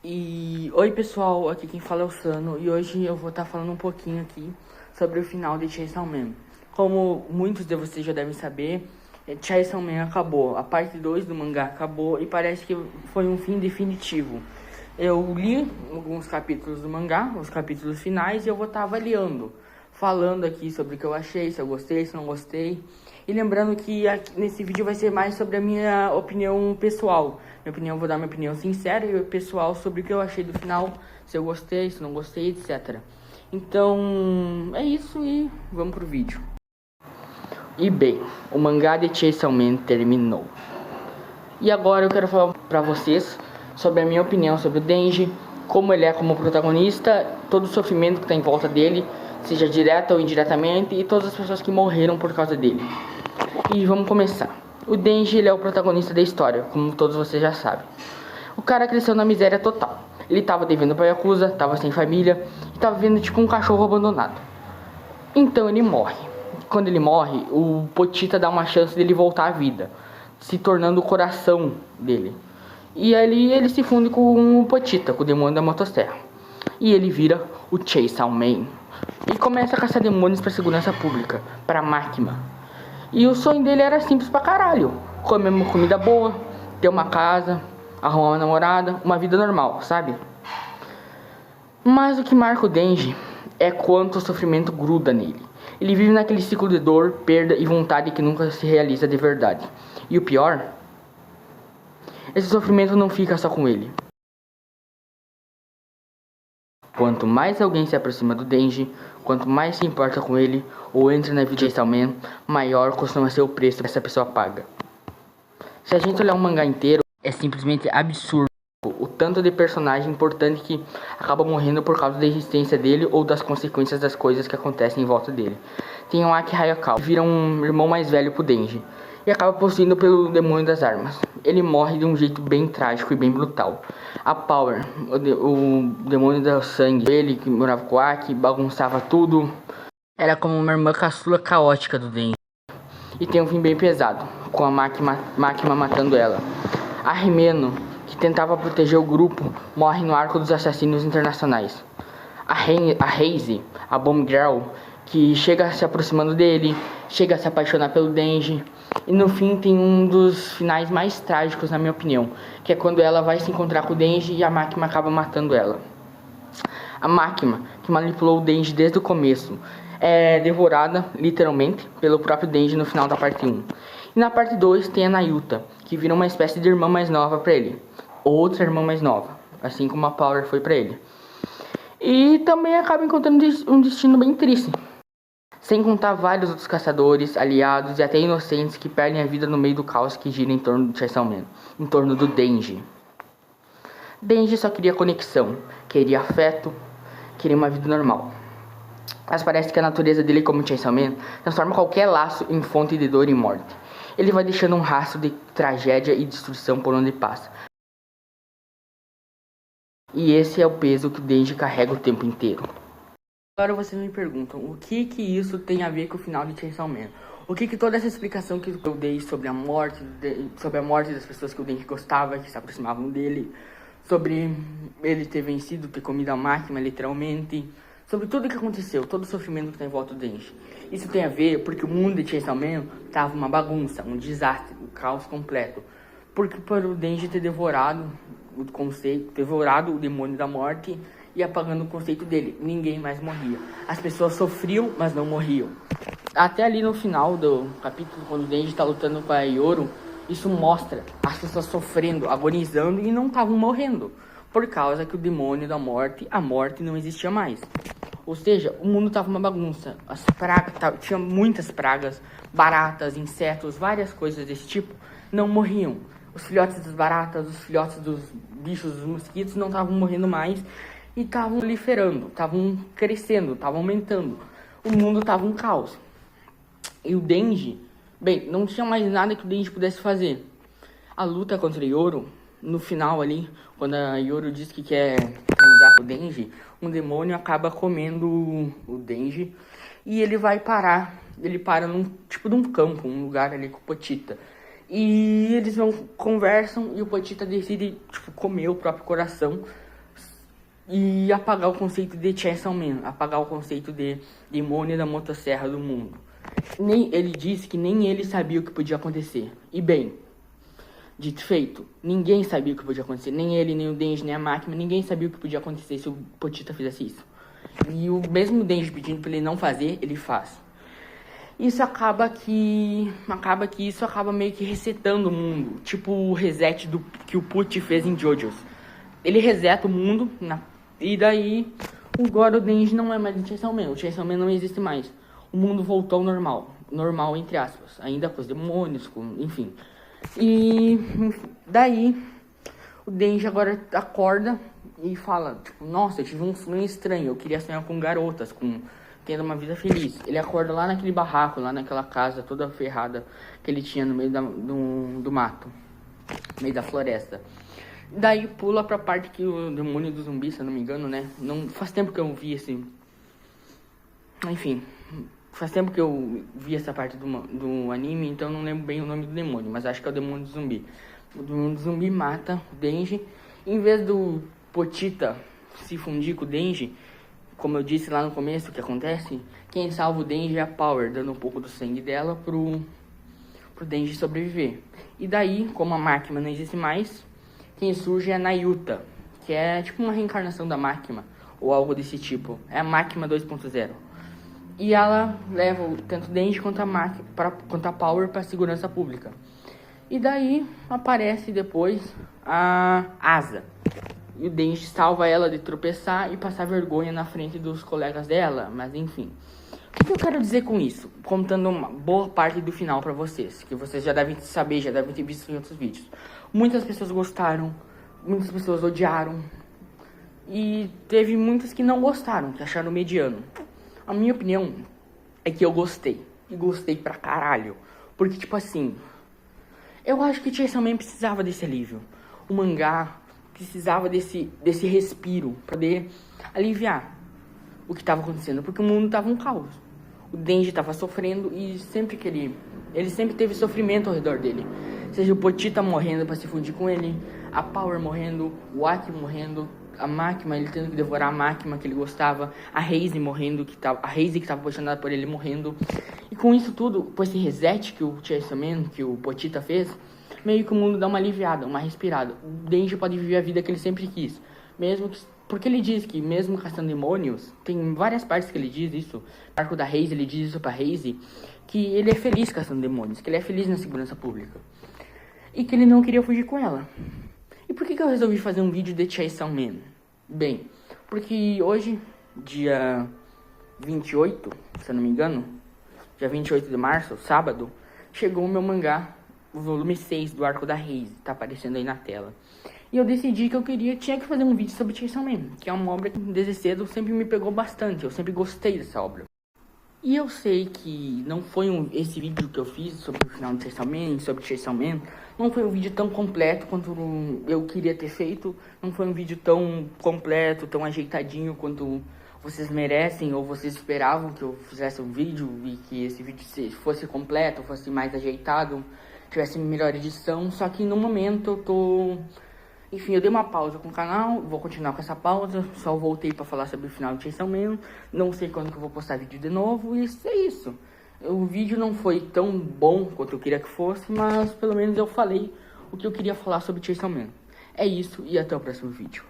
E oi pessoal, aqui quem fala é o Sano e hoje eu vou estar falando um pouquinho aqui sobre o final de Chainsaw Man. Como muitos de vocês já devem saber, Chainsaw Man acabou, a parte 2 do mangá acabou e parece que foi um fim definitivo. Eu li alguns capítulos do mangá, os capítulos finais, e eu vou estar avaliando, falando aqui sobre o que eu achei, se eu gostei, se não gostei. E lembrando que nesse vídeo vai ser mais sobre a minha opinião pessoal. Eu vou dar minha opinião sincera e pessoal sobre o que eu achei do final, se eu gostei, se não gostei, etc. Então, é isso e vamos pro vídeo. E bem, o mangá de Chainsaw Man terminou. E agora eu quero falar pra vocês sobre a minha opinião sobre o Denji, como ele é como protagonista, todo o sofrimento que está em volta dele, seja direto ou indiretamente, e todas as pessoas que morreram por causa dele. E vamos começar. O Denji, ele é o protagonista da história, como todos vocês já sabem. O cara cresceu na miséria total. Ele tava devendo pra Yakuza, tava sem família, e tava vivendo tipo um cachorro abandonado. Então ele morre. Quando ele morre, o Pochita dá uma chance dele voltar à vida, se tornando o coração dele. E ali ele se funde com o Pochita, com o demônio da motosserra. E ele vira o Chainsaw Man. E começa a caçar demônios pra segurança pública, pra Makima. E o sonho dele era simples pra caralho: comer uma comida boa, ter uma casa, arrumar uma namorada, uma vida normal, sabe? Mas o que marca o Denji é quanto o sofrimento gruda nele. Ele vive naquele ciclo de dor, perda e vontade que nunca se realiza de verdade. E o pior, esse sofrimento não fica só com ele. Quanto mais alguém se aproxima do Denji, quanto mais se importa com ele ou entra na vida de Chainsaw Man, maior costuma ser o preço que essa pessoa paga. Se a gente olhar um mangá inteiro, é simplesmente absurdo o tanto de personagem importante que acaba morrendo por causa da existência dele ou das consequências das coisas que acontecem em volta dele. Tem o Aki Hayakawa, que vira um irmão mais velho pro Denji e acaba possuído pelo demônio das armas. Ele morre de um jeito bem trágico e bem brutal. A Power, o demônio do sangue, ele que morava com o Aki, bagunçava tudo. Era como uma irmã caçula caótica do Denji. E tem um fim bem pesado, com a Makima matando ela. A Rimeno, que tentava proteger o grupo, morre no arco dos assassinos internacionais. A Haze, a Bomb Girl, que chega se aproximando dele, chega a se apaixonar pelo Denji. E no fim tem um dos finais mais trágicos, na minha opinião, que é quando ela vai se encontrar com o Denji e a Makima acaba matando ela. A Makima, que manipulou o Denji desde o começo, é devorada, literalmente, pelo próprio Denji no final da parte 1. E na parte 2 tem a Nayuta, que vira uma espécie de irmã mais nova pra ele. Outra irmã mais nova, assim como a Power foi pra ele. E também acaba encontrando um destino bem triste. Sem contar vários outros caçadores, aliados e até inocentes que perdem a vida no meio do caos que gira em torno do Chainsaw Man, em torno do Denji. Denji só queria conexão, queria afeto, queria uma vida normal. Mas parece que a natureza dele como Chainsaw Man transforma qualquer laço em fonte de dor e morte. Ele vai deixando um rastro de tragédia e destruição por onde passa. E esse é o peso que o Denji carrega o tempo inteiro. Agora vocês me perguntam, o que isso tem a ver com o final de Chainsaw Man? O que toda essa explicação que eu dei sobre a morte, das pessoas que o Denji gostava, que se aproximavam dele, sobre ele ter vencido, ter comido a máquina, literalmente, sobre tudo o que aconteceu, todo o sofrimento que tá em volta do Denji. Isso tem a ver porque o mundo de Chainsaw Man tava uma bagunça, um desastre, um caos completo. Porque por o Denji ter devorado o conceito, devorado o demônio da morte e apagando o conceito dele, ninguém mais morria. As pessoas sofriam, mas não morriam. Até ali no final do capítulo, quando o Denji tá lutando com a Yoro, isso mostra as pessoas sofrendo, agonizando e não estavam morrendo. Por causa que o demônio da morte, a morte não existia mais. Ou seja, o mundo tava uma bagunça. As pragas, tinha muitas pragas, baratas, insetos, várias coisas desse tipo, não morriam. Os filhotes das baratas, os filhotes dos bichos, dos mosquitos não estavam morrendo mais e estavam proliferando, estavam crescendo, estavam aumentando. O mundo tava um caos. E o Denji, bem, não tinha mais nada que o Denji pudesse fazer. A luta contra Yoro, no final ali, quando a Yoro diz que quer transar com o Denji, um demônio acaba comendo o Denji e ele vai parar. Ele para num tipo de um campo, um lugar ali com o Pochita. E eles conversam e o Pochita decide comer o próprio coração e apagar o conceito de Chainsaw Man, apagar o conceito de demônio da motosserra do mundo. Ele disse que nem ele sabia o que podia acontecer. E bem, dito feito, ninguém sabia o que podia acontecer. Nem ele, nem o Denji, nem a máquina. Ninguém sabia o que podia acontecer se o Pochita fizesse isso. E o mesmo Denji pedindo pra ele não fazer, ele faz. Isso acaba que isso acaba meio que resetando o mundo. Tipo o reset que o Pucci fez em JoJo's. Ele reseta o mundo, e daí agora o Denji não é mais o Chainsaw Man. O Chainsaw Man não existe mais. O mundo voltou ao normal. Normal, entre aspas. Ainda com os demônios, enfim. E daí o Denji agora acorda e fala, tipo, nossa, eu tive um sonho estranho. Eu queria sonhar com garotas, tendo uma vida feliz. Ele acorda lá naquele barraco, lá naquela casa toda ferrada que ele tinha no meio do mato. No meio da floresta. Daí pula pra parte que o demônio do zumbi, se eu não me engano, né? Não, faz tempo que eu vi esse... Enfim, faz tempo que eu vi essa parte do anime, então não lembro bem o nome do demônio, mas acho que é o demônio do zumbi. O demônio do zumbi mata o Denji. Em vez do Pochita se fundir com o Denji, como eu disse lá no começo, o que acontece? Quem salva o Denji é a Power, dando um pouco do sangue dela pro Denji sobreviver. E daí, como a máquina não existe mais, quem surge é a Nayuta, que é tipo uma reencarnação da máquina, ou algo desse tipo. É a máquina 2.0. E ela leva tanto o Denji quanto a Power para segurança pública. E daí aparece depois a Asa. E o Denji salva ela de tropeçar e passar vergonha na frente dos colegas dela. Mas enfim. O que eu quero dizer com isso? Contando uma boa parte do final pra vocês. Que vocês já devem saber, já devem ter visto em outros vídeos. Muitas pessoas gostaram. Muitas pessoas odiaram. E teve muitas que não gostaram, que acharam mediano. A minha opinião é que eu gostei. E gostei pra caralho. Porque tipo assim... Eu acho que Chainsaw Man precisava desse alívio. O mangá precisava desse respiro pra poder aliviar o que estava acontecendo, porque o mundo tava um caos. O Denji tava sofrendo e sempre que ele sempre teve sofrimento ao redor dele. Seja o Pochita morrendo pra se fundir com ele, a Power morrendo, o Aki morrendo, a máquina, ele tendo que devorar a máquina que ele gostava, a Reize morrendo, a Reize que tava apaixonada por ele morrendo. E com isso tudo, com esse reset que o Chainsaw Man, que o Pochita fez, meio que o mundo dá uma aliviada, uma respirada. O Denji pode viver a vida que ele sempre quis. Porque ele diz que mesmo caçando demônios, tem várias partes que ele diz isso. No arco da Reize, ele diz isso pra Reize, que ele é feliz caçando demônios, que ele é feliz na segurança pública. E que ele não queria fugir com ela. E por que eu resolvi fazer um vídeo de Chainsaw Man? Bem, porque hoje, dia 28, se eu não me engano, dia 28 de março, sábado, chegou o meu mangá, o volume 6 do Arco da Reize, tá aparecendo aí na tela. E eu decidi que eu tinha que fazer um vídeo sobre Chainsaw Man, que é uma obra que desde cedo sempre me pegou bastante, eu sempre gostei dessa obra. E eu sei que não foi esse vídeo que eu fiz sobre o final de Chainsaw Man, sobre Chainsaw Man, não foi um vídeo tão completo quanto eu queria ter feito, não foi um vídeo tão completo, tão ajeitadinho quanto vocês merecem ou vocês esperavam que eu fizesse um vídeo e que esse vídeo fosse completo, fosse mais ajeitado, tivesse melhor edição, só que no momento eu tô... Enfim, eu dei uma pausa com o canal, vou continuar com essa pausa, só voltei pra falar sobre o final de Chainsaw Man, não sei quando que eu vou postar vídeo de novo, e isso é isso. O vídeo não foi tão bom quanto eu queria que fosse, mas pelo menos eu falei o que eu queria falar sobre Chainsaw Man. É isso, e até o próximo vídeo.